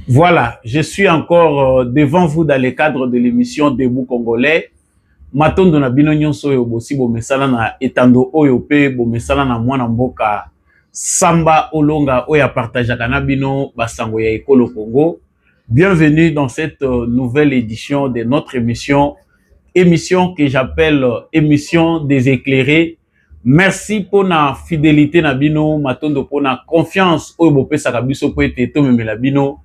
Voilà, je suis encore devant vous dans le cadre de l'émission Debout Congolais. Matondo na bino nyonso oyo bosi bomesana na etando oyo pe bomesana na mwana mboka Samba Olonga oyo apartageaka na bino basango ya ekolo Congo. Bienvenue dans cette nouvelle édition de notre émission que j'appelle émission des éclairés. Merci pour la fidélité na bino, matondo pour la confiance oyo bopesaka biso po ete tomemela bino.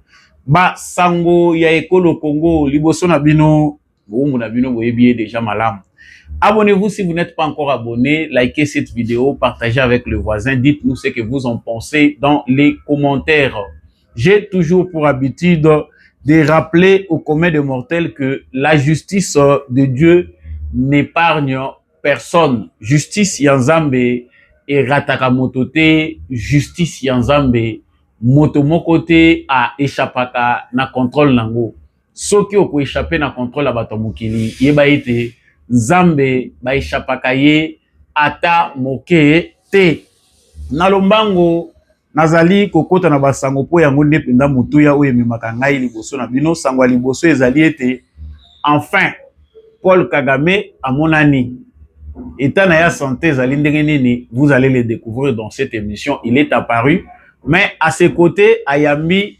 Ba sango ya ekolo Congo liboso na bino bongo na bino boyebi déjà malamu. Abonnez-vous si vous n'êtes pas encore abonné, likez cette vidéo, partagez avec le voisin, dites-nous ce que vous en pensez dans les commentaires. J'ai toujours pour habitude de rappeler aux commun des mortels que la justice de Dieu n'épargne personne. Justice yanzambe et ratakamotote, justice yanzambe motomoko te a échappaka na contrôle nango. Soki oko échapper na contrôle la bato mokili, yeba ete Nzambe ba échappaka ye ata moke te. Na lombango nazali kokota na basango po yango nde penda mutuya oyo ememaka ngai liboso na bino. Sango liboso ezali ete enfin Paul Kagame amonani état na ya santé ezali ndenge nini, vous allez le découvrir dans cette émission. Il est apparu. Mais à ses côtés, Ayami,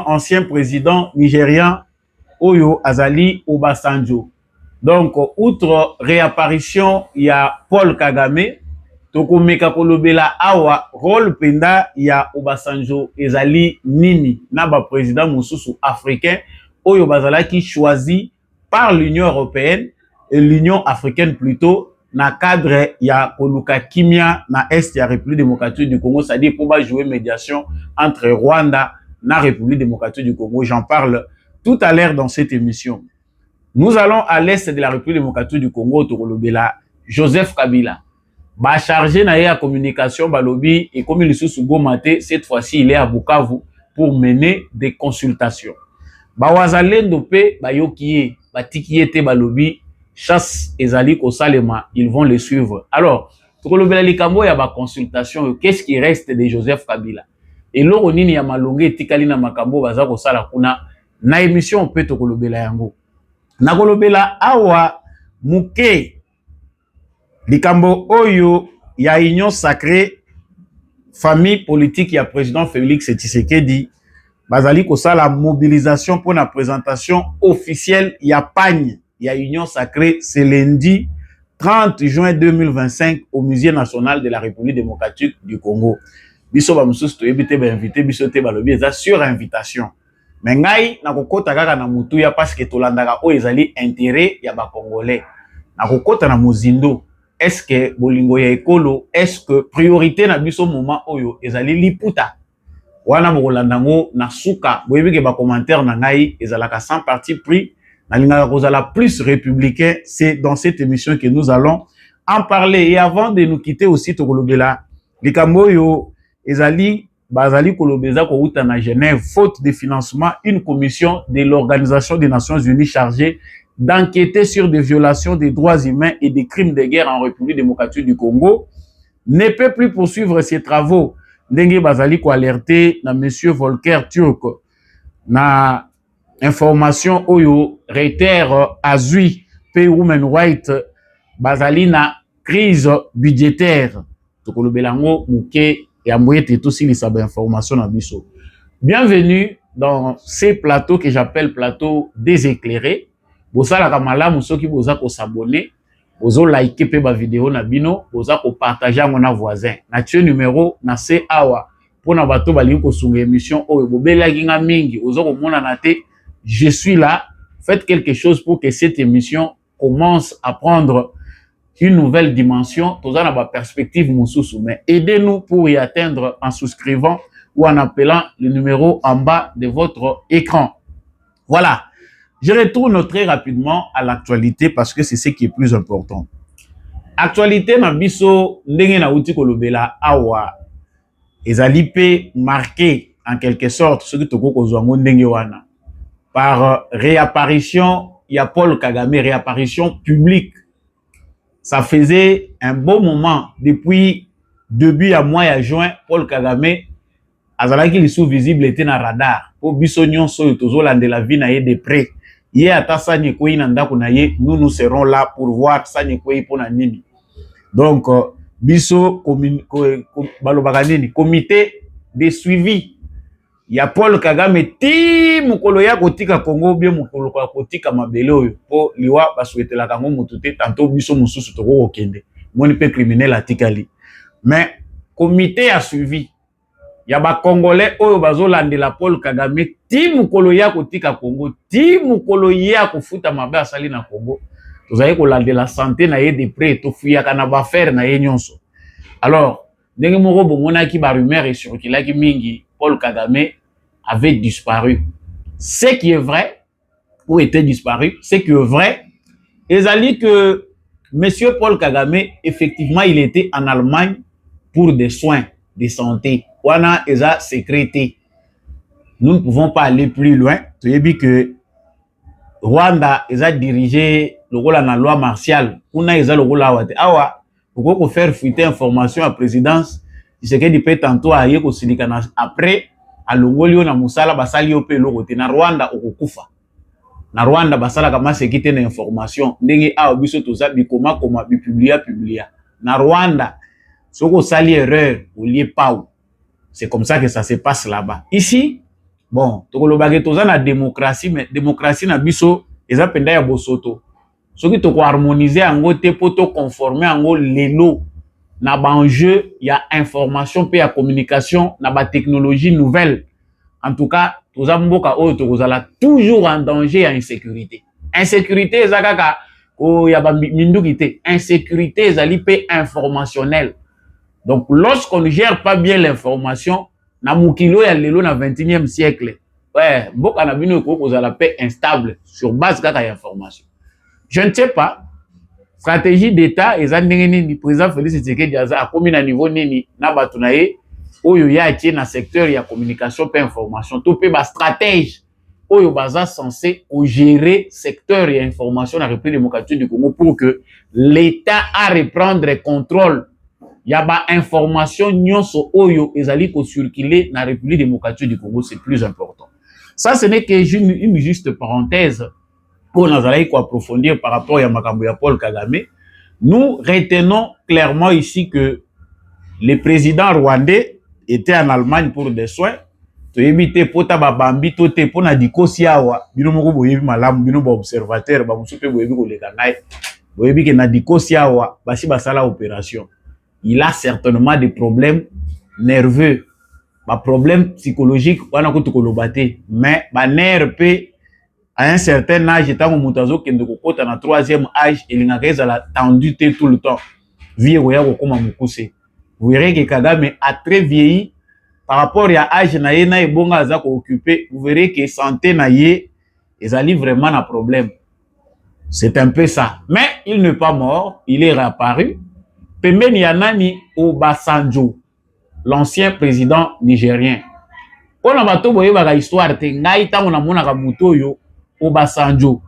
ancien président nigérien, Oyo Azali Obasanjo. Donc, outre réapparition, il y a Paul Kagame, Toko Meka Kolobela Awa, rôle penda, il y a Obasanjo Ezali Nini, Naba président Moussousou africain, Oyo Bazala qui choisi par l'Union européenne et l'Union africaine plutôt, na cadre ya koluka kimia na est ya République démocratique du Congo, c'est-à-dire pour jouer médiation entre Rwanda na République démocratique du Congo. J'en parle tout à l'heure dans cette émission. Nous allons à l'est de la République démocratique du Congo, Tokolobela, Joseph Kabila. Ba chargé na ya communication balobi et comme il sous Gomate, cette fois-ci il est à Bukavu pour mener des consultations. Ba wazalendo pe ba yokiye, ba tikiyete balobi chasse ezali kosalema, ils vont les suivre. Alors, tokolobela likambo ya ba consultation, qu'est-ce qui reste de Joseph Kabila? Et loro nini ya malonge tikali na makambo baza kosala kuna na émission pe tokolobela yango. Na kolobela awa muke likambo oyo ya union sacrée famille politique ya président Félix Tshisekedi bazali kosala mobilisation pour la présentation officielle ya pagne. Il y a Union Sacrée, c'est lundi 30 juin 2025 au Musée national de la République démocratique du Congo. Biso ba mususu to ebite ba invité biso te balobi eza sur invitation. Mais ngai na kokota kaka na mutuya parce que tolandaka o ezali intérêt ya ba congolais. Na kokota na mozindo, est-ce que bolingo ya ekolo, est-ce que priorité na biso moment oyo ezali liputa? Wana bokolandango na suka, boyebi ke ba commentaire na ngai ezalaka sans parti pris. La plus républicain, c'est dans cette émission que nous allons en parler. Et avant de nous quitter aussi, Tokolobela, Likamoyo, Ezali, Bazali Kolobeza, Kouta na Genève, faute de financement, une commission de l'Organisation des Nations Unies chargée d'enquêter sur des violations des droits humains et des crimes de guerre en République démocratique du Congo ne peut plus poursuivre ses travaux. Dengue Bazali ko alerté na monsieur Volker Turk na information oyo réitère azui pe women right bazali na crise budgétaire tokolobelango muke ya moyete to silisa ba information na biso. Bienvenue dans ces plateaux que j'appelle plateaux déséclairés. Bosala ka malamu soki boza ko s'abonner, bozo liker pe ba vidéo na bino, boza ko partager ngona voisin. Na tio numéro na C awa pona bato bali ko sunga émission oyo bobela kinga mingi ozo ko mona na te. Je suis là, faites quelque chose pour que cette émission commence à prendre une nouvelle dimension. Tous en a perspective moussousou, mais aidez-nous pour y atteindre en souscrivant ou en appelant le numéro en bas de votre écran. Voilà. Je retourne très rapidement à l'actualité parce que c'est ce qui est plus important. Actualité na biso ndenge na uti kolobela awa ezali pe marqué en quelque sorte ce que toko kozwango ndenge wana par réapparition, il y a Paul Kagame, réapparition publique. Ça faisait un bon moment, depuis début à mois à juin, Paul Kagame azalaki lisu visible était na radar po biso nyonso oyo tozolandela vie na ye de près ye ata sani ekwei na ndako na ye, nous serons là pour voir sani ekwei mpo na nini. Donc biso balobaka nini comité de suivi ya Paul Kagame ti mokolo ya kotika Congo bien mokolo ya kotika mabele oyo po liwa basouetelaka ngo motu te, tanto biso mosusu tokokokende moni pe criminel atikali. Mais comité ya suivi ya ba Congolais oyo bazolandela Paul Kagame ti mokolo ya kotika Congo, ti mokolo ya kofuta mabe asali na Congo, tozali kolandela santé na ye de près, tofuyaka na baaffaire na ye nyonso. Alors ndenge moko bomonaki ba rumeur esirkulaki mingi Paul Kagame avait disparu. Ce qui est vrai, ou était disparu, ce qui est vrai, ezali que monsieur Paul Kagame, effectivement, il était en Allemagne pour des soins de santé. Wana eza sécrété. Nous ne pouvons pas aller plus loin. Tu as vu que Rwanda eza dirigé le rôle dans la loi martiale. Kuna eza le rôle awate. Awa, pourquoi faire fuiter information à présidence? C'est que du peut tantôt à yeko silikana après à l'ongolio na musala basali ope lokote na Rwanda okukufa. Na Rwanda basala kama sekite na information ndenge awa biso toza bikoma koma publia. Na Rwanda soko sali erreur ou lié pas. C'est comme ça que ça se passe là-bas. Ici, bon, tokolobake toza na démocratie, mais démocratie na biso eza penda ya bosoto. Soki toko harmoniser ango te poto conformer ango lelo na ba enjeu ya information pe ya communication na ba technologie nouvelle. En tout cas, toza mboka oyo tokozala toujours en danger ya insécurité. Insécurité eza kaka o ya ba minduki te. Insécurité ezali pe informationnelle. Donc lorsqu'on ne gère pas bien l'information, na mukilo ya lelo na 21e siècle, ouais, mboka na bino kozala pe instable sur base kaka ya information. Je ne sais pas, stratégie d'État, eza ndenge nini président Félix Tshisekedi aza akomi na niveau nini na bato na ye oyo ya atie na secteur ya communication pe information, to pe ba stratège oyo baza censé gérer secteur ya information na République démocratique du Congo pour que l'État a reprendre contrôle ya ba information nyonso oyo ezali ko circuler na République démocratique du Congo. C'est plus important. Ça, ce n'est qu'une juste parenthèse pour nous aller approfondir par rapport à makambo ya Paul Kagame. Nous retenons clairement ici que le président rwandais était en Allemagne pour des soins. To éviter pota babambi to te pona dikosi awa bino moko boyebi malamu bino ba observateur ba musupe boyebi ko leka ngai boyebi ke na dikosi awa basi basala opération. Il a certainement des problèmes nerveux, des problèmes psychologiques, mais ba nerf pe à un certain âge, tant que mutazo kende kokota na 3e âge, il n'a qu'à la tendu tout le temps. Vie oya kokoma mukuse. Vous verrez que Kagame a très vieilli par rapport à âge na ye na ebonga aza ko occupé. Vous verrez que santé na ye ezali vraiment un problème. C'est un peu ça. Mais il n'est pas mort, il est réapparu. Pembeni ya nani Obasanjo, l'ancien président nigérien. Pour na bato boye baka histoire te ngai tango na mona ka muto yo Obasanjo.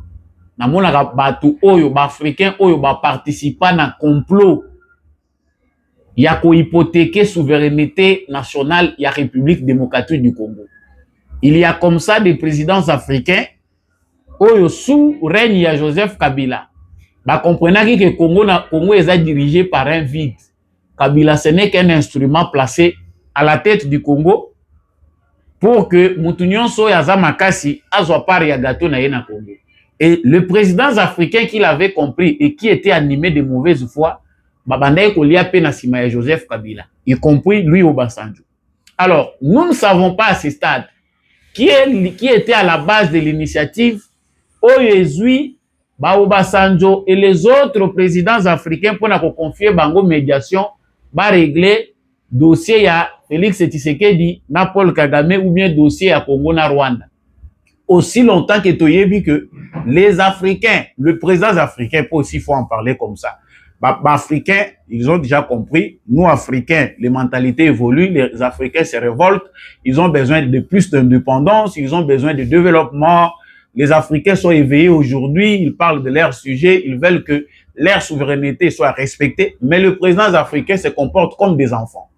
Na mona ka bato oyo ba africain oyo ba participa na complot ya ko hypothéquer souveraineté nationale ya République démocratique du Congo. Il y a comme ça des présidents africains oyo sous règne ya Joseph Kabila. Bah comprenez que Congo est dirigé par un vide. Kabila, ce n'est qu'un instrument placé à la tête du Congo pour que Moutounion Soyaza Makasi azwa par ya gâteau na yena Congo. Et le président africain qui l'avait compris et qui était animé de mauvaise foi, Babandai Kolia Penasima et Joseph Kabila, y compris lui Obasanjo. Alors, nous ne savons pas à ce stade qui était à la base de l'initiative Oyezui Obasanjo et les autres présidents africains pour nous confier bango médiation, ba régler dossier ya Félix Tshisekedi na Paul Kagame ou bien dossier ya Congo na Rwanda. Aussi longtemps que toyebi que les Africains, le président africain, peut aussi faut en parler comme ça. Africains, ils ont déjà compris, nous Africains, les mentalités évoluent, les Africains se révoltent, ils ont besoin de plus d'indépendance, ils ont besoin de développement. Les Africains sont éveillés aujourd'hui, ils parlent de leur sujet, ils veulent que leur souveraineté soit respectée, mais le président africain se comporte comme des enfants.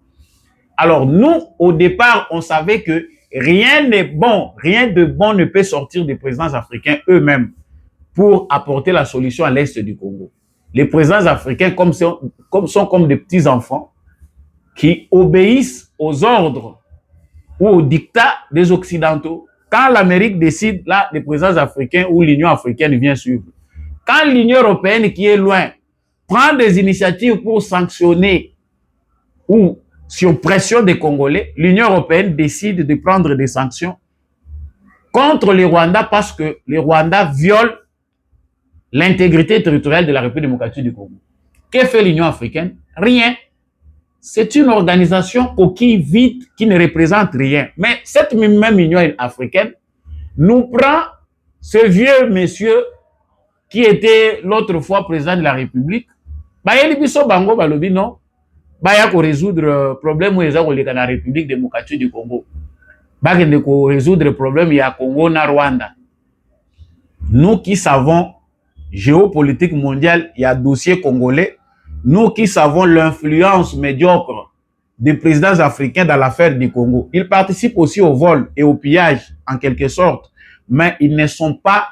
Alors nous, au départ, on savait que rien n'est bon, rien de bon ne peut sortir des présidents africains eux-mêmes pour apporter la solution à l'est du Congo. Les présidents africains sont comme des petits-enfants qui obéissent aux ordres ou aux dictats des Occidentaux. Quand l'Amérique décide, là, les présidents africains ou l'Union africaine vient suivre. Quand l'Union européenne, qui est loin, prend des initiatives pour sanctionner ou sur pression des Congolais, l'Union européenne décide de prendre des sanctions contre les Rwandais parce que les Rwandais violent l'intégrité territoriale de la République démocratique du Congo. Que fait l'Union africaine? Rien. C'est une organisation coquille vide qui ne représente rien. Mais cette même Union africaine nous prend ce vieux monsieur qui était l'autre fois président de la République. Bayeli biso bango balobi non. Baya ko résoudre problème où dans la République démocratique du Congo. Bagende ko résoudre problème ya Congo na Rwanda. Nous qui savons géopolitique mondiale, il y a dossier congolais. Nous qui savons l'influence médiocre des présidents africains dans l'affaire du Congo. Ils participent aussi au vol et au pillage, en quelque sorte, mais ils ne sont pas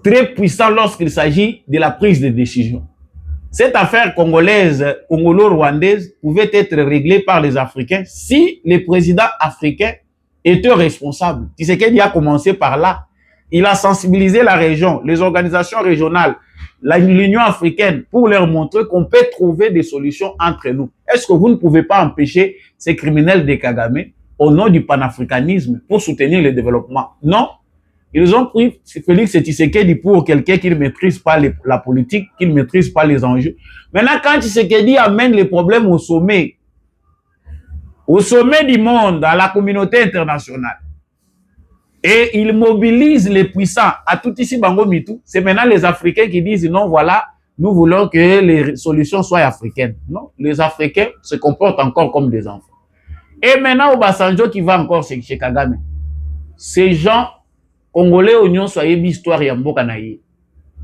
très puissants lorsqu'il s'agit de la prise de décision. Cette affaire congolaise, congolo-rwandaise, pouvait être réglée par les Africains si les présidents africains étaient responsables. Tshisekedi a commencé par là. Il a sensibilisé la région, les organisations régionales, l'Union africaine pour leur montrer qu'on peut trouver des solutions entre nous. Est-ce que vous ne pouvez pas empêcher ces criminels de Kagame au nom du panafricanisme pour soutenir le développement? Non. Ils ont pris Félix Tshisekedi pour quelqu'un qui ne maîtrise pas la politique, qui ne maîtrise pas les enjeux. Maintenant, quand Tshisekedi amène les problèmes au sommet du monde, à la communauté internationale, et il mobilise les puissants à tout ici Bango Mitou, c'est maintenant les Africains qui disent non, voilà, nous voulons que les solutions soient africaines. Non, les Africains se comportent encore comme des enfants. Et maintenant, Obasanjo qui va encore chez Kagame. Ces gens Congolais oignon soyez histoire ya mboka na ye.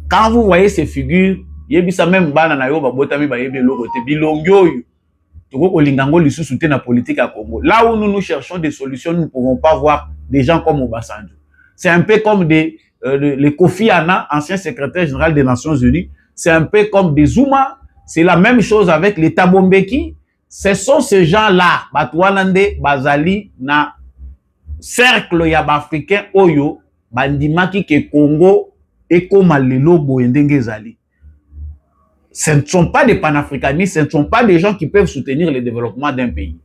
Quand vous voyez ces figures, yebisa même bana na yo ba botami ba yebe lokote bilongyo yo. Toko kolingango lisusu te na politique à Congo. Là où nous cherchons des solutions, nous ne pouvons pas voir des gens comme Obasanjo. C'est un peu comme les Kofi Annan, ancien secrétaire général des Nations Unies. C'est un peu comme des Zuma. C'est la même chose avec les Thabo Mbeki. Ce sont ces gens-là, Batouanande, Bazali, na cercle ya africain oyo, bandimaki ke Congo et comme lelo boendenge zali. Ce ne sont pas des panafricanistes, ce ne sont pas des gens qui peuvent soutenir le développement d'un pays.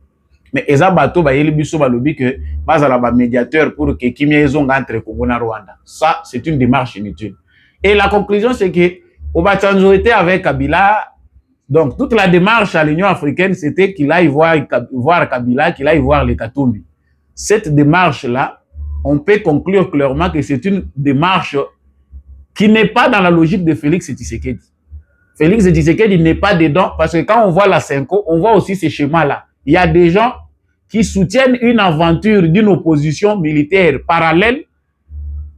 Mais eza bato ba yeli biso balobi que bazala ba médiateur pour que kimia ezonga entre Congo na Rwanda. Ça, c'est une démarche inutile. Et la conclusion, c'est que Obasanjo était avec Kabila. Donc, toute la démarche à l'Union africaine, c'était qu'il aille voir Kabila, qu'il aille voir les Katumbi. Cette démarche-là, on peut conclure clairement que c'est une démarche qui n'est pas dans la logique de Félix Tshisekedi. Félix Tshisekedi n'est pas dedans parce que quand on voit la Cinco, on voit aussi ces schémas-là. Il y a des gens qui soutiennent une aventure d'une opposition militaire parallèle,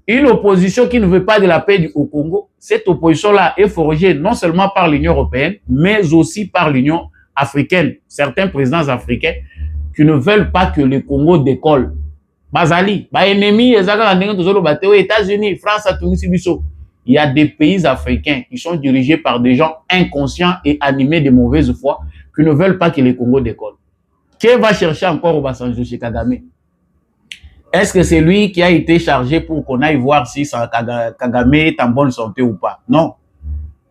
une opposition qui ne veut pas de la paix au Congo. Cette opposition-là est forgée non seulement par l'Union européenne, mais aussi par l'Union africaine. Certains présidents africains qui ne veulent pas que le Congo décolle. Bazali, États-Unis, France, Tunisie, il y a des pays africains qui sont dirigés par des gens inconscients et animés de mauvaise foi qui ne veulent pas que le Congo décolle. Qui va chercher encore Obasanjo chez Kagame? Est-ce que c'est lui qui a été chargé pour qu'on aille voir si Kagame est en bonne santé ou pas? Non.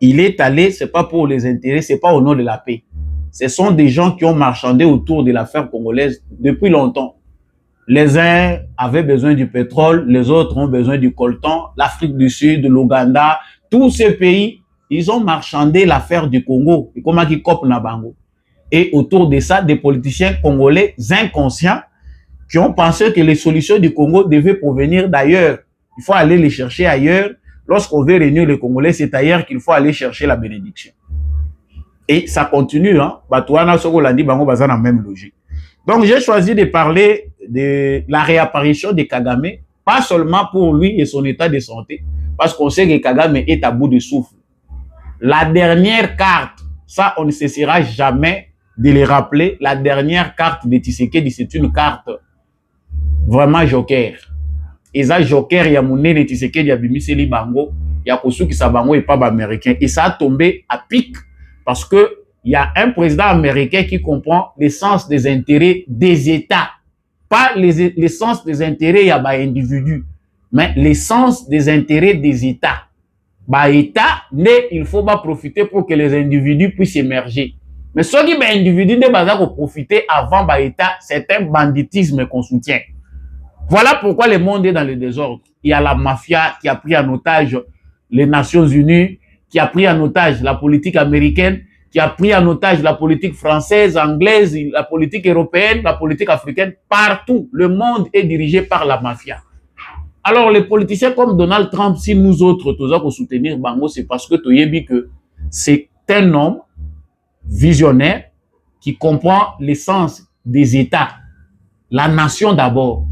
Il est allé, c'est pas pour les intérêts, c'est pas au nom de la paix. Ce sont des gens qui ont marchandé autour de l'affaire congolaise depuis longtemps. Les uns avaient besoin du pétrole, les autres ont besoin du coltan, l'Afrique du Sud, l'Ouganda, tous ces pays, ils ont marchandé l'affaire du Congo. Et autour de ça, des politiciens congolais inconscients qui ont pensé que les solutions du Congo devaient provenir d'ailleurs. Il faut aller les chercher ailleurs. Lorsqu'on veut réunir les Congolais, c'est ailleurs qu'il faut aller chercher la bénédiction. Et ça continue, hein. Batouana Sogolandi Bango Bazan la même logique. Donc j'ai choisi de parler de la réapparition de Kagame, pas seulement pour lui et son état de santé, parce qu'on sait que Kagame est à bout de souffle. La dernière carte, ça on ne cessera jamais de les rappeler, la dernière carte de Tshisekedi, c'est une carte vraiment joker. Et ça, joker, il y a mon nez de Tshisekedi, il y a Bimiseli Bango, il y a Kosuki Sabango et pas américain. Et ça a tombé à pic parce que il y a un président américain qui comprend l'essence des intérêts des États. Pas l'essence des intérêts, il y a des individus, mais l'essence des intérêts des États. Bah, État, il faut pas profiter pour que les individus puissent émerger. Mais ceux qui sont individus ne peuvent pas profiter avant l'État, c'est un banditisme qu'on soutient. Voilà pourquoi le monde est dans le désordre. Il y a la mafia qui a pris en otage les Nations Unies, qui a pris en otage la politique américaine, qui a pris en otage la politique française, anglaise, la politique européenne, la politique africaine. Partout, le monde est dirigé par la mafia. Alors, les politiciens comme Donald Trump, si nous autres, tous pour soutenir Bango, c'est parce que tu que c'est un homme visionnaire qui comprend l'essence des États, la nation d'abord.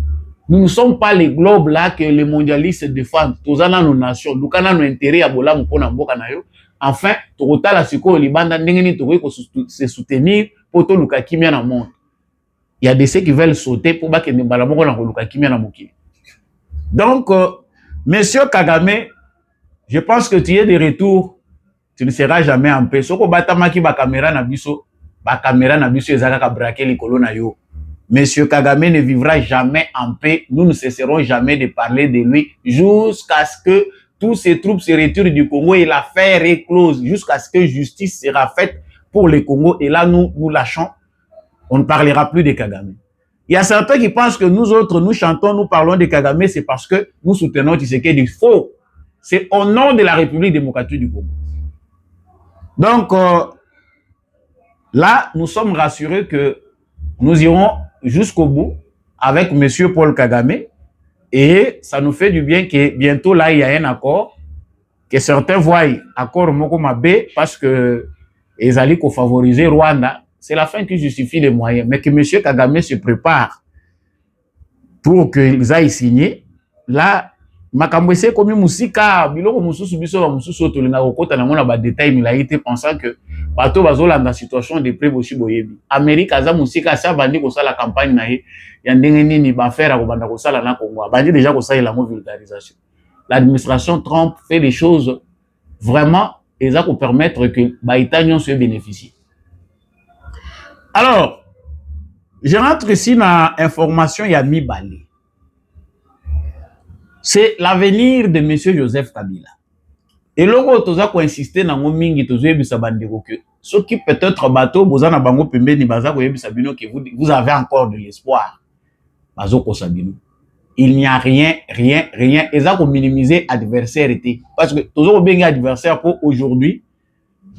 Nous ne sommes pas les globes là que les mondialistes défendent. Tous dans nos nations, nous avons un intérêt à bola mpona mboka na yo. Enfin, total la siko libanda ndengeni tokoki ko se soutenir pour to luka kimia na monde. Il y a des ceux qui veulent sauter pour ba que mbala moko na luka kimia na mokili. Donc, monsieur Kagame, je pense que tu es de retour, tu ne seras jamais en paix. Soko batamaki ba caméra na biso ezaka ka braquer likolo na yo. Monsieur Kagame ne vivra jamais en paix. Nous ne cesserons jamais de parler de lui jusqu'à ce que tous ces troupes se retirent du Congo et l'affaire est close, jusqu'à ce que justice sera faite pour le Congo. Et là, nous lâchons. On ne parlera plus de Kagame. Il y a certains qui pensent que nous autres, nous chantons, nous parlons de Kagame, c'est parce que nous soutenons Tshisekedi. Faux. C'est au nom de la République démocratique du Congo. Donc, là, nous sommes rassurés que nous irons jusqu'au bout avec monsieur Paul Kagame et ça nous fait du bien que bientôt là, il y a un accord, que certains voient accord Moko Mabe parce que ils allaient favoriser Rwanda. C'est la fin qui justifie les moyens. Mais que M. Kagame se prépare pour qu'ils aillent signer. Là, makambo ese komi musika biloko mususu biso ba mususu tolinga kokota na mona ba détail milaité pensant que bato bazolanda situation de près boshi boyebi. Amérique aza musika sa bandi ko sala campagne na ye ya ndenge nini ba faire ko banda ko sala na Congo. Bandi déjà ko sala la vulgarisation. L'administration Trump fait des choses vraiment et ça pour permettre que ba États-Unis se bénéficient. Alors, je rentre ici dans information ya Mibale. C'est l'avenir de M. Joseph Kabila. Et logo toza ko insister na ngo mingi tozo yebisa bandeko que ceux qui peut-être bateau bozana bango pembeni baza ko yebisa bino que vous avez encore de l'espoir. Bazo ko sabino. Il n'y a rien et ça ko minimiser adversaire était parce que tozo ko benga adversaire pour aujourd'hui,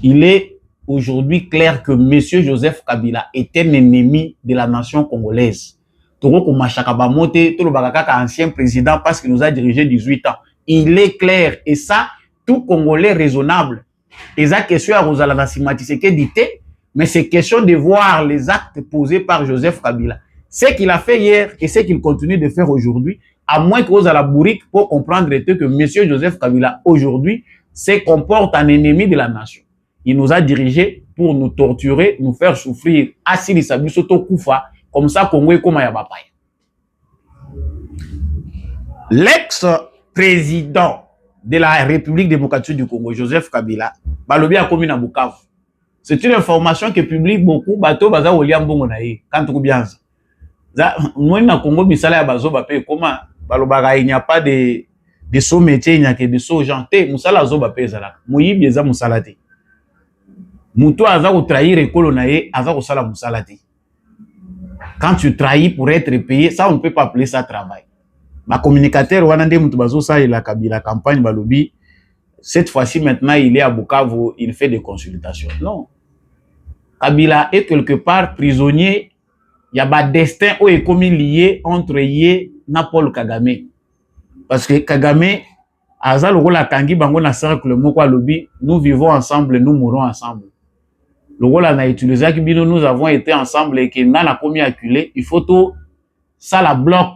il est aujourd'hui clair que M. Joseph Kabila est un ennemi de la nation congolaise. Toko Machaka Bamote, tout le bagaka ancien président parce qu'il nous a dirigé 18 ans. Il est clair et ça, tout Congolais raisonnable. Et ça, question à Rosalana Simatiseke dit, mais c'est question de voir les actes posés par Joseph Kabila. Ce qu'il a fait hier et ce qu'il continue de faire aujourd'hui, à moins que Rosala Bourrique pour comprendre que M. Joseph Kabila aujourd'hui se comporte en ennemi de la nation. Il nous a dirigés pour nous torturer, nous faire souffrir. Asili Sabisoto Koufa. Comme ça, Congo est comme un bapaya. L'ex-président de la République démocratique du Congo, Joseph Kabila, balobi a commis na Bukavu. C'est une information que publie beaucoup. Bato baza William Bongo nae. Quand tu bien ça, moi na Congo bisala ya bazo bapé comment balobaka il n'y a pas de sous métier, il n'y a que de sous gens. Te musala zo bapé zala. Muyibi eza musala te. Muto aza ko trahir ekolo nae, aza ko sala musala te. Quand tu trahis pour être payé, ça on ne peut pas appeler ça travail. Ma communicateur Wanande Mutubazo ça il a Kabila campagne balobi. Cette fois-ci maintenant il est à Bukavu, il fait des consultations. Non. Kabila est quelque part prisonnier. Il y a un destin où est comme lié entre Yé et Paul Kagame. Parce que Kagame Azal Rola Tangi Bango na cercle Mokwa Lobi, nous vivons ensemble, nous mourons ensemble. Le rôle a utilisé que nous avons été ensemble et que nous avons commis acculé, il faut tout ça la bloque.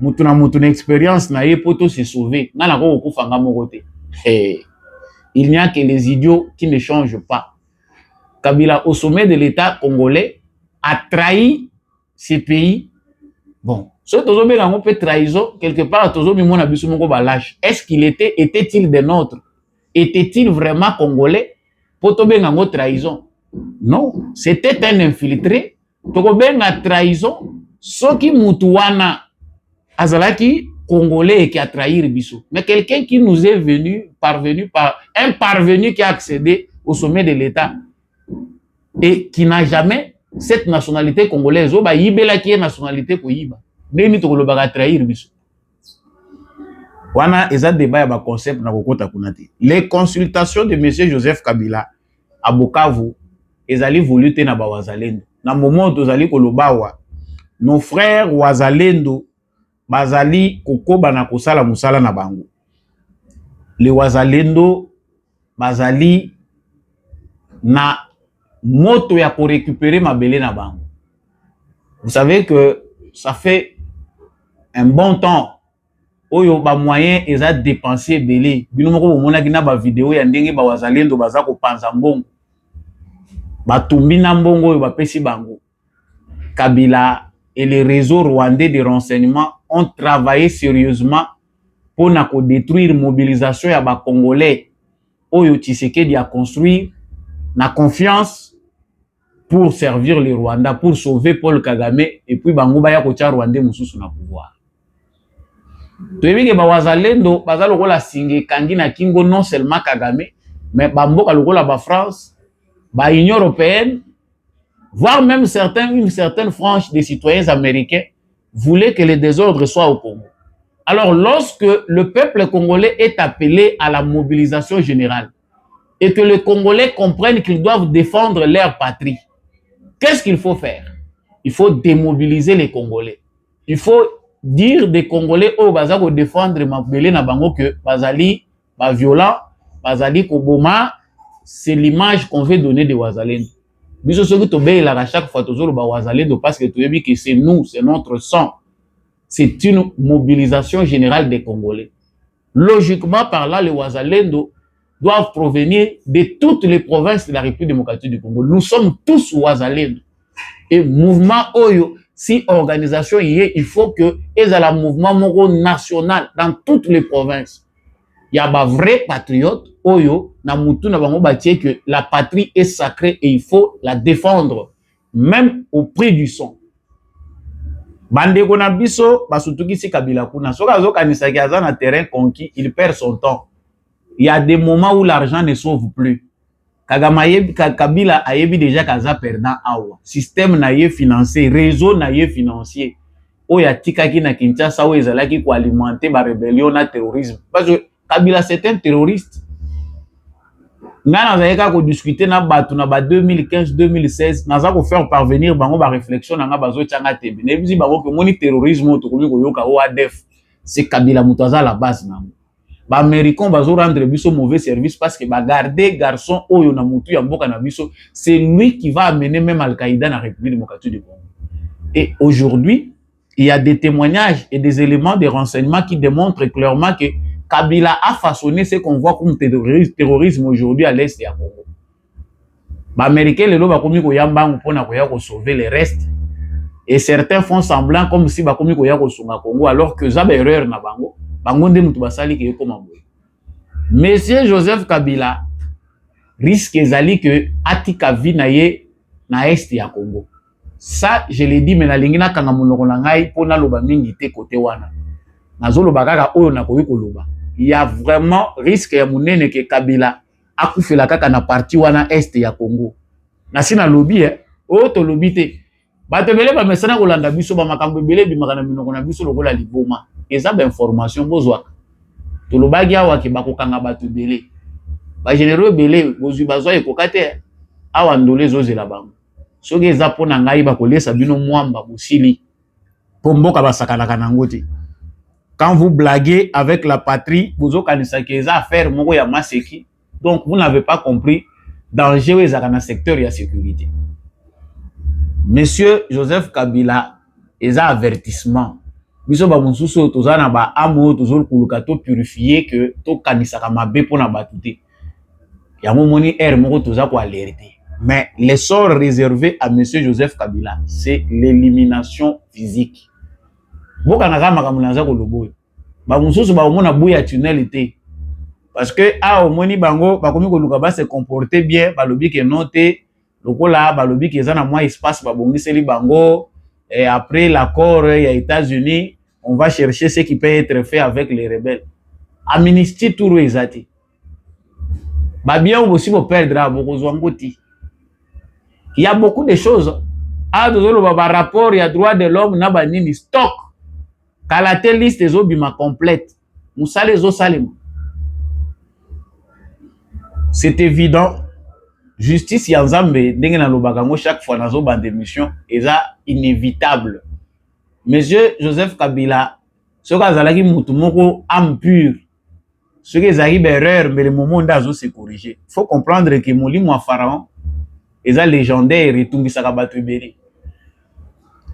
Mutuna expérience na pour tout se sauver. Nous avons il n'y a que les idiots qui ne changent pas. Kabila, au sommet de l'État congolais, a trahi ces pays. Bon, ce Tozo peut trahison, quelque part, Tozo Mimona Bissumoko Balash. Est-ce qu'il était-il des nôtres? Était-il vraiment congolais? Pour Tobengango trahison. Non, c'était un infiltré. Tobenga trahison. Ce qui Moutouana Azalaki congolais et qui a trahi Bissou. Mais quelqu'un qui nous est parvenu par un parvenu qui a accédé au sommet de l'État et qui n'a jamais cette nationalité congolaise, bah yibela qui est nationalité koyiba. Neni to lobaka trahir biso. Wana eza débat ya concept na kokota kunati. Les consultations de monsieur Joseph Kabila à Bukavu ezali voulu te na ba wazalendo. Na moment tozali kolobawa nos frères wazalendo bazali kokoba na kosala musala na bango. Les wazalendo bazali na moto ya ko récupérer mabele na bango. Vous savez que ça fait un bon temps oyo ba moyen eza dépenser belé bino moko bomona kina ba vidéo ya ndenge ba wazalendo baza ko panza mbongo batumbi na mbongo oyo bapesi bango. Kabila et les réseaux rwandais de renseignement ont travaillé sérieusement pour na ko détruire mobilisation ya ba congolais oyo Tshisekedi a construire na confiance pour servir le Rwanda, pour sauver Paul Kagame, et puis bango baya kocha Rwandais mususu na pouvoir. Toyebike ba wazalendo bazalo kola singe kangi na kingo non seulement Kagame, mais bamboka lokola ba France, ba Union européenne, voire même une certaine frange des citoyens américains voulaient que le désordre soit au Congo. Alors lorsque le peuple congolais est appelé à la mobilisation générale et que les Congolais comprennent qu'ils doivent défendre leur patrie, qu'est-ce qu'il faut faire? Il faut démobiliser les Congolais. Il faut dire des Congolais au bazako défendre mabele na bango que bazali ba violent, bazali koboma, c'est l'image qu'on veut donner de wazalendo. Biso soki tobé la chaque fois toujours ba wazalendo parce que tu dis que c'est nous, c'est notre sang. C'est une mobilisation générale des Congolais. Logiquement par là, les wazalendo doivent provenir de toutes les provinces de la République démocratique du Congo. Nous sommes tous wazalendo. Et mouvement Oyo, si organisation y est, il faut que il y ait un mouvement moro national dans toutes les provinces. Il y a des vrais patriotes Oyo, na mutu na bango batie que la patrie est sacrée et il faut la défendre, même au prix du sang. Bande kona biso, basutuki si Kabila kuna. Soka zo kanisa ki aza na terrain conquis, il perd son temps. Il y a des moments où l'argent ne sauve plus. Kabila a déjà kaza perdant awa. Système naïe financier, réseau naïe financier. Oya tikaki na Kinshasa ou ezalaki ko alimenter ba rébellion na terrorisme. Parce que Kabila c'est un terroriste. Nga nazayeka ko discuter na batu na ba 2015-2016, naza ko faire parvenir bango ba réflexion na nga bazo tchanga tebe. Nebizi bango ke moni terrorisme to komi ko yoka o ADF. C'est Kabila mutaza la base nango. Les Américains vont rendre biso mauvais service parce que garder garçon oyo na mutu ya mboka na biso, c'est lui qui va amener même Al-Qaïda dans la République démocratique du Congo. Et aujourd'hui, il y a des témoignages et des éléments de renseignement qui démontrent clairement que Kabila a façonné ce qu'on voit comme terrorisme aujourd'hui à l'est du Congo. Les Américains les loba komi ko yamba mpona ko ya ko sauver les restes. Et certains font semblant comme si ba komi ko ya ko sunga Congo alors que ça ba erreur na bango. Monsieur Joseph Kabila risque ezali que atika vi na ye na est ya Congo. Ça je l'ai dit mais na lingi na kanga monoko na ngai pona loba mingi te côté wana. Nazo loba kaka oyo na koyi koloba. Il y a vraiment risque ya munene que Kabila akufela kaka na parti wana est ya Congo. Na sina lobby o to lobby te. Bato bele ba mesana kolanda biso ba makambo bele bi makana minoko na biso lokola liboma. Eza ba information bozwa. To lobagi awa ke bakokanga bato bele. Ba généraux bele bozwi bazwa ekokate awa ndole zozela bango. Soki eza pona ngai ba kolesa bino mwamba bosili. Po mboka basakanaka nango te. Quand vous blaguez avec la patrie, vous okanisa ke eza affaire moko ya maseki. Donc vous n'avez pas compris danger ezaka na secteur ya sécurité. Monsieur Joseph Kabila eza avertissement. Biso ba mususu tozana ba amo tozol kuluka to purifier que to kanisa ka mabe pona batute. Ya momoni moko toza ko alerter. Mais les sorts réservés à M. Joseph Kabila, c'est l'élimination physique. Parce que ah au moni bango bakomi koluka ba se comporter bien balobi ke noté lokola balobi ke zana moins espace babongiseli bango et après l'accord il y a États-Unis on va chercher ce qui peut être fait avec les rebelles. Amnistie tout ezati. Ba bien aussi pour perdre beaucoup zwangoti. Il y a beaucoup de choses. Ah dozolo ba rapport il y a droit de l'homme na ba nini stock. Kala telle liste zo bima complète. Musale zo salem. C'est évident. Justice Yanzambe, dengue na lobakango chaque fois nazo bande émission, eza inévitable. Monsieur Joseph Kabila, ce qu'azalaki mutu moko âme pure, ce qui ezali erreur, mais le moment d'azo se corriger. Faut comprendre que molimo pharaon eza légendaire et tungisaka batu ebele.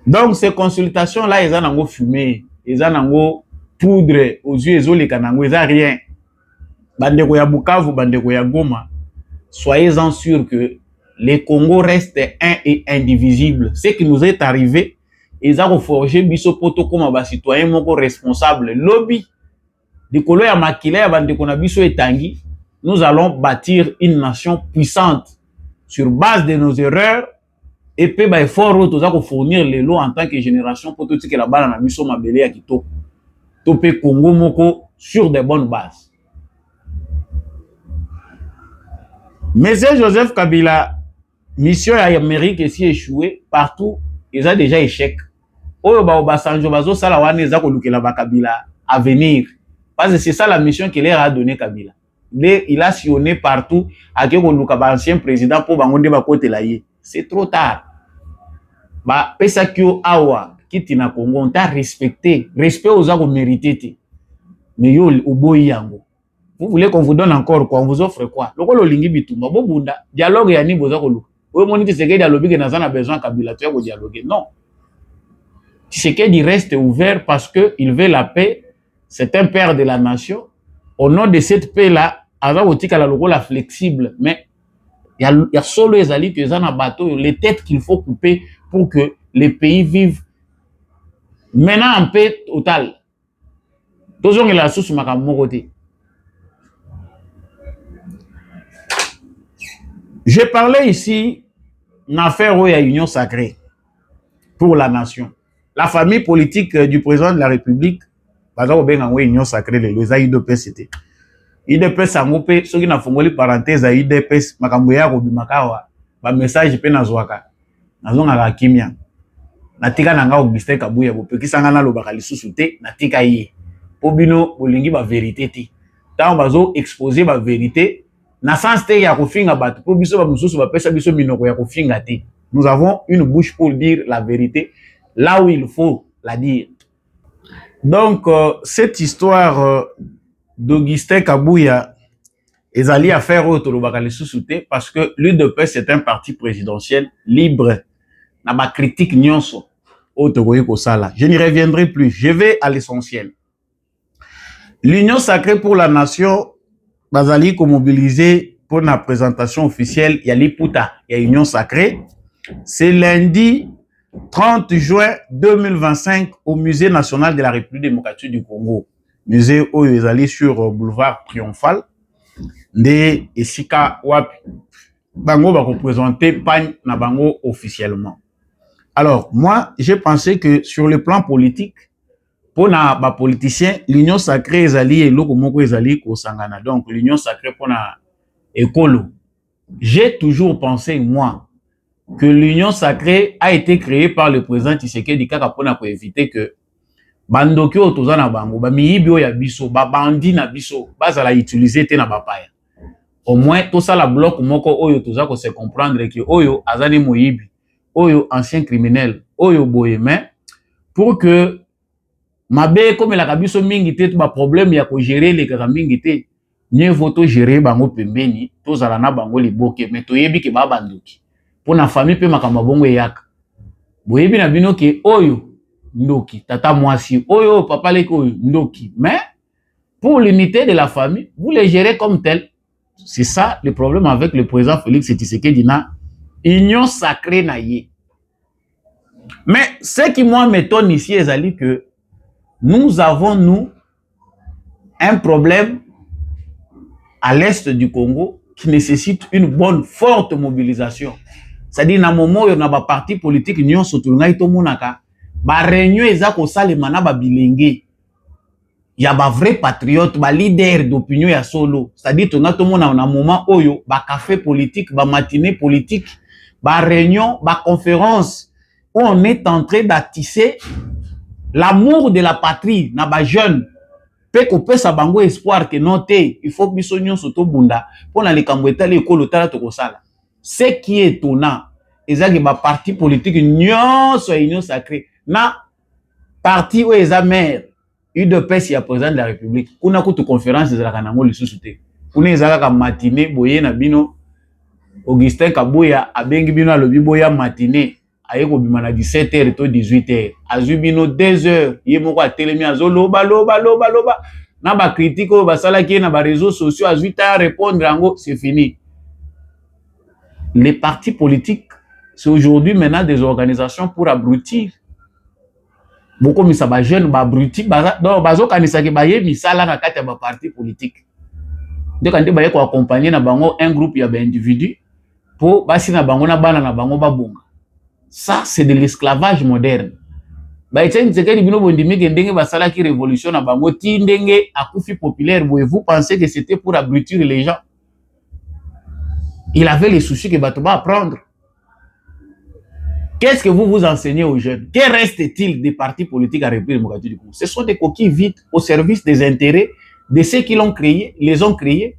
Donc ces consultations là eza nango fumée, eza nango poudre aux yeux ezoleka nango eza rien. Bandeko ya Bukavu, bandeko ya Goma, soyez-en sûrs que le Congo reste un et indivisible. Ce qui nous est arrivé, ils ont forgé biso poto comme un citoyen moko responsable. Lobby de kolo ya makila ya bandeko na biso etangi, nous allons bâtir une nation puissante sur base de nos erreurs et puis ba effort tous à fournir les lots en tant que génération poto tike la bala na biso mabele ya kitoko. Topé Congo moko sur de bonnes bases. Monsieur Joseph Kabila, mission à Amérique ici échouée, partout, ils ont déjà échec. Oyo ba Obasanjo bazo sala wana eza ko lukela ba Kabila à venir. Parce que c'est ça la mission qu'il leur a donné Kabila. Il a sillonné partout à que ko luka ba ancien président pour bangonde ba kote la ye. C'est trop tard. Ba pesa kyo awa kiti na Congo on t'a respecté, respect aux ako mérité. Mais yo oboyi yango. Vous voulez qu'on vous donne encore quoi? On vous offre quoi? Lokolo lingi bitumba bobunda dialogue ya ni boza ko luka. Oyo moni Tshisekedi alobi ke nazana besoin Kabila tu ya ko dialoguer. Non. Tshisekedi reste ouvert parce que il veut la paix. C'est un père de la nation. Au nom de cette paix-là, avant otika la lokola flexible, mais il y a solo ezali que ezana bateau, les têtes qu'il faut couper pour que les pays vivent maintenant en paix totale. Toujours il a sous makambo côté. J'ai parlé ici d'une affaire où il y a union sacrée pour la nation. La famille politique du président de la République, par exemple, il y a une union sacrée, les IDPS c'était. IDPS a mopé, ceux qui n'ont pas de parenthèse à IDPS, Makamboya, Robimakawa, un message pe nazwaka. Nazonga kimia. Natika nanga Augustin Kabuya, qui sangana lo bakali susute, natika ye. Pobino, bolingi ba vérité ti. Tant bazo exposer ba vérité. Na sens te ya kofinga batu po biso ba mususu ba pesa biso minoko ya kofinga te. Nous avons une bouche pour dire la vérité là où il faut la dire. Donc cette histoire d'Augustin Kabuya ezali affaire au tolobaka lisusu te parce que l'UDPS c'est un parti présidentiel libre na ba critique nyonso au tokoyi ko sala. Je n'y reviendrai plus, je vais à l'essentiel. L'Union sacrée pour la nation bazali ko mobiliser pour la présentation officielle il y a l'Iputa, il y a Union sacrée. C'est lundi 30 juin 2025 au Musée national de la République démocratique du Congo. Musée où ils allaient sur boulevard Triomphal. De Esika Wapi. Bango va représenter Pagne na Bango officiellement. Alors, moi, j'ai pensé que sur le plan politique, pour les politiciens, l'Union sacrée est alliée et l'Okomoko est alliée au Sangana. Donc, l'Union sacrée pour la écolo. J'ai toujours pensé, moi, que l'Union sacrée a été créée par le président Tshisekedi Kaka pour éviter que Bandoki Otozana Bango, Bamiibio ya biso, Bandi na biso, Bazala utiliser te na bapaya. Au moins, tout ça la bloc moko oyo toza ko se comprendre que oyo azani moyibi, oyo ancien criminel, oyo boye, mais pour que mabe comme la kabiso mingi te ba problème ya ko gérer les kaka mingi te, mieux vaut to gérer bango pembeni, to zala na bango liboke, mais to yebi ke ba bandoki. Pour na famille pe makamba bongo yaka. Boyebi na bino ke oyo ndoki, tata mwasi, oyo papa leko ndoki, mais pour l'unité de la famille, vous les gérez comme tel. C'est ça le problème avec le président Félix Tshisekedi na union sacrée na ye. Mais ce qui moi m'étonne ici, est que nous avons, nous, un problème à l'est du Congo qui nécessite une bonne, forte mobilisation. C'est-à-dire, na moment où il y a des partis politiques, nous sommes ba réunion eza ko salema na ba bilenge. Il y a des vrais patriotes, des leaders d'opinion ya solo. C'est-à-dire, tout le monde a un moment où il y a des cafés politiques, des matinées politiques, des réunions, des conférences, où on est en train d'attisser l'amour de la patrie, na ba jeune. Peut qu'on peut s'abango espoir que non té, il faut que nous soto bunda, pour na le kambweta le kolo tala to kosala. Ce qui est étonnant, c'est que les partis politiques, non, soit union sacrée. Na parti où les amers, UDPS, il y a président de la République. On a une conférence de la Kanango, le sous-souté. On a une matinée, boye na bino, Augustin Kaboya, a bengi bino a lobi boya matinée, a yeko bimana 17h et 18h. A bino 2h, yé moko a télémi a zo loba. Na ba critique, ba salaki na ba réseaux sociaux, a 8h répondre, ango, c'est fini. Les partis politiques, c'est aujourd'hui maintenant des organisations pour abrutir. Beaucoup de gens jeunes abrutis, donc bazo kanisa ke baye misala na kati ya ba parti politique. Donc quand baye ko accompagner na bango un groupe ya ba individu pour basi na bango na bana na bango babonga. Ça c'est de l'esclavage moderne. Ba eteni tseke bino bondimi ke ndenge basala ki révolution na bango ti ndenge akufi populaire, vous pensez que c'était pour abrutir les gens? Il avait les soucis que bato ba apprendre. Qu'est-ce que vous vous enseignez aux jeunes? Que reste-t-il des partis politiques à République démocratique du Congo? Ce sont des coquilles vides au service des intérêts de ceux qui l'ont créé, les ont créés.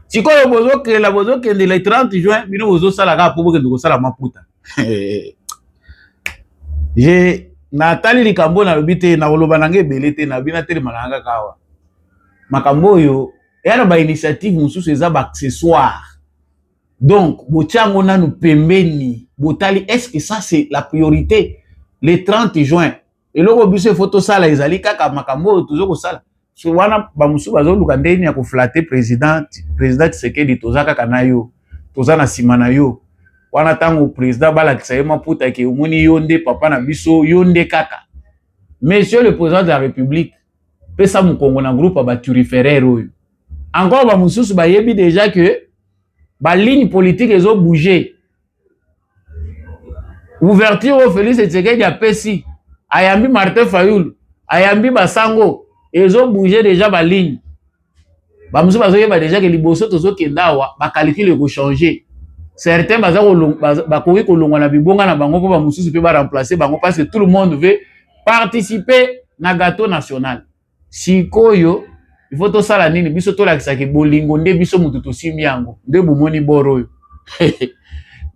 Si quoi bozo que la bozo que le 30 juin, bino bozo salaga pour que nous sala maputa. J'ai Nathalie Likambo na lobité na oloba nange belete na bina tele malanga kawa. Makambo yo yana ba initiative mususu eza ba accessoire. Donc, Botiango na nous pembeni, Botali, est-ce que ça c'est la priorité? Le 30 juin. Et là, on a photo ça, les alika, makambo, toujours ça. Si on a bamusu bazo lukandeni ya ko flatter président Tshisekedi tozaka kanayo, tozana simanayo. Wana tango président bala kisayema puta ke umuni yonde papa na biso yonde kaka. Monsieur le président de la République, pesa mu Congo na groupe ba turiférero. Encore bamusu ba yebi déjà que ba ligne politique ils ont bougé. Ouverture au Félix Tshisekedi a pesi. Ayambi Martin Fayulu, Ayambi Basango, ils ont bougé déjà ba ligne. Ba musu bazo yeba déjà que liboso tozo kendawa, ba calcul ko changer. Certains ba koki ko longwa na bibonga na bango po ba musu pe ba remplacer bango parce que tout le monde veut participer na gâteau national. Sikoyo il faut tout ça la nini biso to la kisaki bolingo nde biso mutu to simi yango nde bomoni boro yo.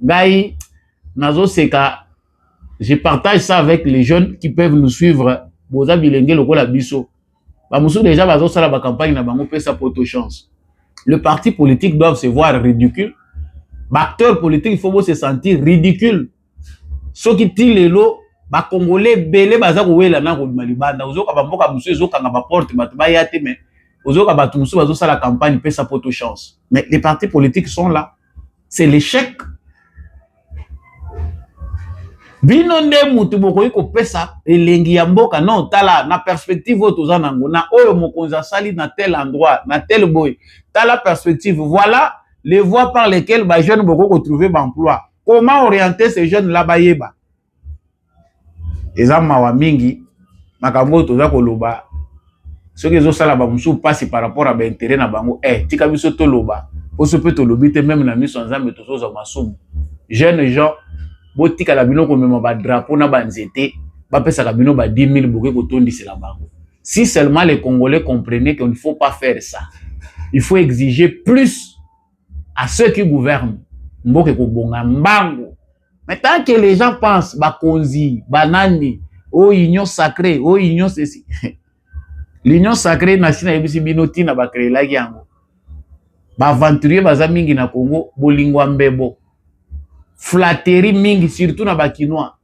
Gai nazo seka, je partage ça avec les jeunes qui peuvent nous suivre boza bilenge lokola biso. Ba musu déjà bazo sala ba campagne na bango pesa poto chance. Le parti politique doit se voir ridicule. Acteur politique il faut se sentir ridicule. Ce qui tire lelo ba congolais belé baza ko wela na ko malibanda ozoka ba mboka musu ezoka nga ba porte ba bayate mais la campagne peut sa poto chance. Mais les partis politiques sont là. C'est l'échec. Binonde mutu bokoyi ko pesa elengi ya mboka non tala na perspective otoza nango na oyo mokonza sali na tel endroit na tel boy. Tala perspective, voilà les voies par lesquelles les jeunes boko trouver emploi. Comment orienter ces jeunes là bayeba? Ezama wa mingi makambo toza koloba. Ce que ça là musu passe par rapport à l'intérêt na bango tika biso to loba pour se peut to lobite même na miso nzambe to zo masumu jeunes gens botika la bino ko mema ba drapeau na ba nzete ba pesa ka bino ba 10 000 boke ko tondisi la bango. Si seulement les Congolais comprenaient qu'il ne faut pas faire ça, il faut exiger plus à ceux qui gouvernent mboke ko bonga mbango. Mais tant que les gens pensent ba konzi banani o union sacrée o union ceci l'union sacrée nationale ebisi binoti na ba créer la yango. Ba aventurier baza mingi na Congo bolingwa mbebo. Flatterie mingi surtout na ba kinois.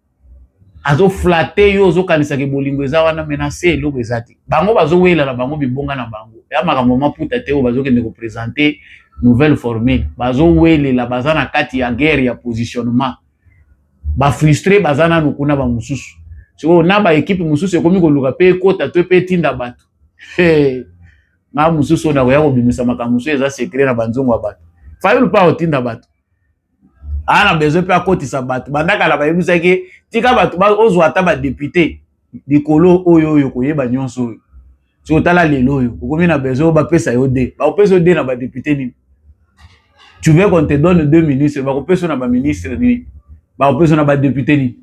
Azo flatter yo zo kanisa ke bolingo eza wana menacer lo bezati. Bango bazo wela na bango bibonga na bango. Ya makambo maputa te o bazo kende ko présenter nouvelle formule bazo wele la bazana kati ya guerre ya positionnement ba frustré bazana nukuna ba mususu so na ba équipe mususu ekomi koluka pe kota to pe tinda bato na mususu na ko bimisa makamusu eza secret na banzongo bato fayulu pa otinda bato ana besoin pe akotisa bato bandaka la bayebisa ke tika bato ba ozwa ata ba député dikolo oyo koyeba nyonso oyo so tala lelo oyo okomi na besoin ba pesa yo de ba pesa de na ba député ni tu veux qu'on te donne 2 ministres ba pesa na ba ministre ni ba pesa na ba député ni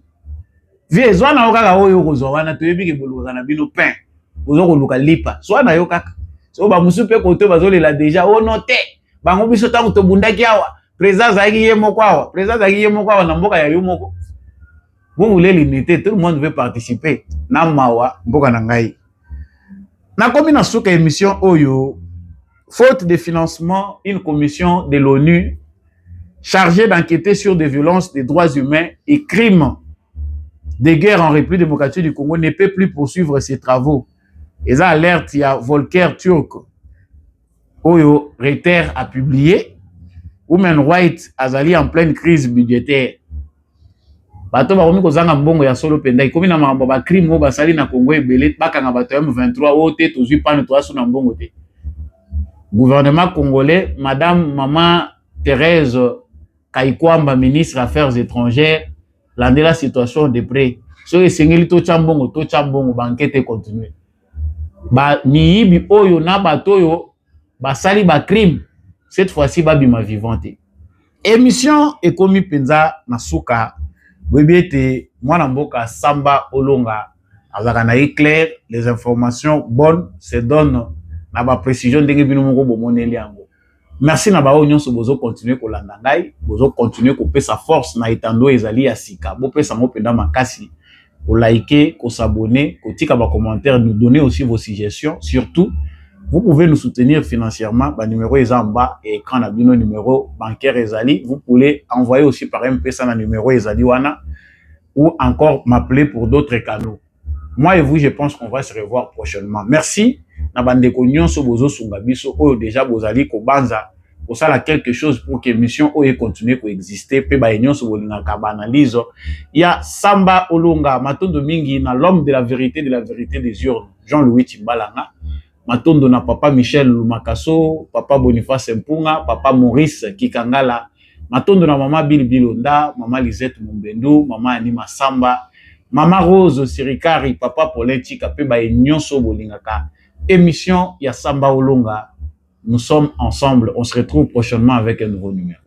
vie zwana okaka oyo kozwa wana toyebi ke boluka na bino pain ozo koluka lipa so na yo kaka so ba musu pe kote bazolela déjà o noté bango biso tango to bundaki awa président zaki yemo kwawa président zaki yemo kwawa na mboka ya yo moko. Vous voulez l'unité, tout le monde veut participer. Na mawa mboka na ngai. Na komi na suka émission oyo, faute de financement, une commission de l'ONU chargée d'enquêter sur des violences des droits humains et crimes de guerre en République démocratique du Congo ne peut plus poursuivre ses travaux. Et ça alerte, il y a Volker Turk, oyo Reuters a publié, Human Rights Azali en pleine crise budgétaire. Bato bakomi kozanga mbongo ya solo penda ikomi na makambo ba crime o basali na Congo ebele bakanga bato ya M23 o te tozwi pane to asu na mbongo te. Gouvernement congolais, Madame Maman Thérèse Kaikwamba, ministre Affaires étrangères, lande la situation de près. So esengeli to chambongo ba enquête continue. Ba miyibi oyo na bato oyo basali ba crime cette fois-ci ba bima vivante. Émission ekomi penza na suka Webiete, moi mboka Samba Olonga, azaka na éclair, les informations bonnes se donnent na ba précision ndenge bino moko bomoneli yango. Merci na ba nyonso bozo continuer ko landa ngai, bozo continuer ko pesa force na etando ezali ya sika. Bo pesa mo penda makasi, ko liker, ko s'abonner, ko tika ba commentaire, nous donner aussi vos suggestions. Surtout, vous pouvez nous soutenir financièrement, ba numéro est en bas et écran na bino numéro bancaire ezali, vous pouvez envoyer aussi par M-Pesa na numéro ezali wana ou encore m'appeler pour d'autres canaux. Moi et vous, je pense qu'on va se revoir prochainement. Merci na bandeko nyonso bozo sunga biso oyo déjà bozali ko banza ko sala quelque chose pour que mission oyo continue ko exister pe ba nyonso bolingaka ba analyse ya Samba Olonga matondo mingi na l'homme de la vérité des urnes Jean-Louis Timbalanga. Matondo na papa Michel Lumakaso, papa Boniface Mpunga, papa Maurice Kikangala, matondo na mama Bilonda, mama Lisette Mumbendu, mama Anima Samba, mama Rose Sirikari, papa Paulin Kape ba nyonso bolingaka. Émission ya Samba Olonga. Nous sommes ensemble, on se retrouve prochainement avec un nouveau numéro.